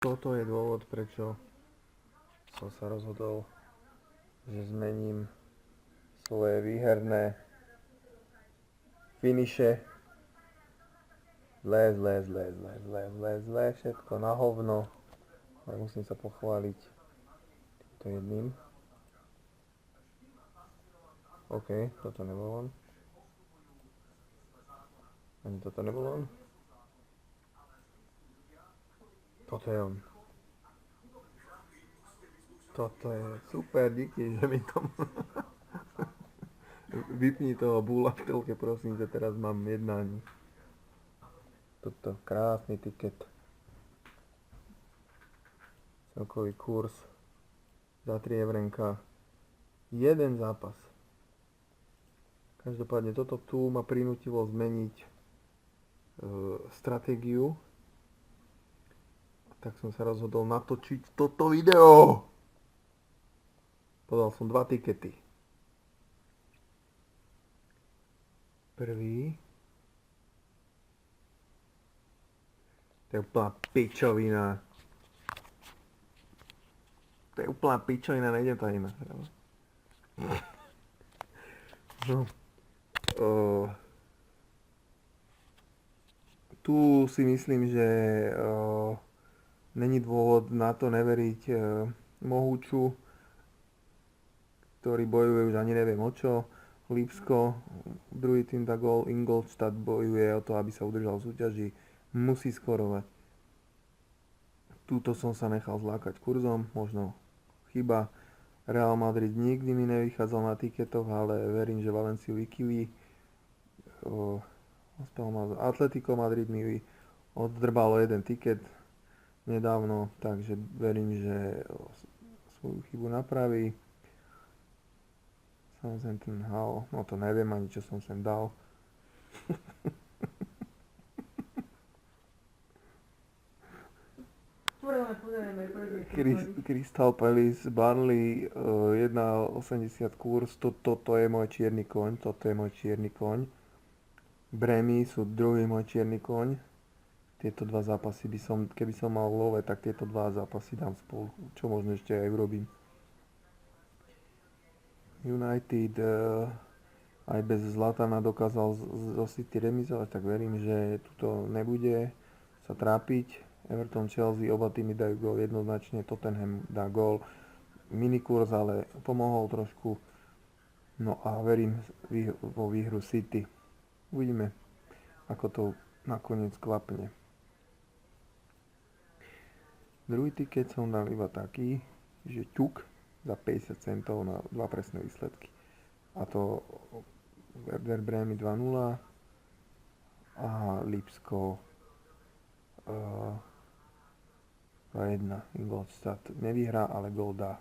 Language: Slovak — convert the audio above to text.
Toto je dôvod, prečo som sa rozhodol, že zmením svoje výherné finiše. Zlé, všetko na hovno. Ale musím sa pochváliť týmto jedným. OK, toto nebol on. Ani toto nebol on. Toto je on. Toto je super, díky, že mi to... Vypni toho búla v telke, prosím, že teraz mám jednání. Toto krásny tiket. Celkový kurz za 3 eurenka. Jeden zápas. Každopádne toto tu ma prinútilo zmeniť stratégiu. Tak som sa rozhodol natočiť toto video. Podal som 2 tikety. Prvý. To je úplná pičovina. To je úplná pičovina, nejde to inak. No. Tu si myslím, že není dôvod na to neveriť Mohúču, ktorý bojuje už ani neviem o čo. Lipsko, druhý tým Dagol, Ingolstadt bojuje o to, aby sa udržal v súťaži. Musí skorovať. Túto som sa nechal zlákať kurzom, možno chyba. Real Madrid nikdy mi nevychádzal na tiketoch, ale verím, že Valenciu vykylí. Atletico Madrid mi oddrbalo jeden tiket nedávno, takže verím, že svoju chybu napraví. Southampton Hull, no to neviem ani, čo som sem dal. Crystal Palace, Burnley, 1,80 kurz, toto je môj čierny koň, Bremy sú druhý môj čierny koň. Tieto dva zápasy keby som mal love, tak tieto dva zápasy dám spolu, čo možno ešte aj urobím. United aj bez Zlatana dokázal zo City remizovať, tak verím, že tuto nebude sa trápiť. Everton, Chelsea, oba týmy dajú gól jednoznačne, Tottenham dá gól. Minikurs, ale pomohol trošku. No a verím vo výhru City. Uvidíme, ako to nakoniec klapne. Druhý tiket som dal iba taký, že ťuk za 50 centov na 2 presné výsledky. A to Werder Bremy 2-0 a Lipsko 2-1. Ingolstadt nevyhrá, ale gól dá.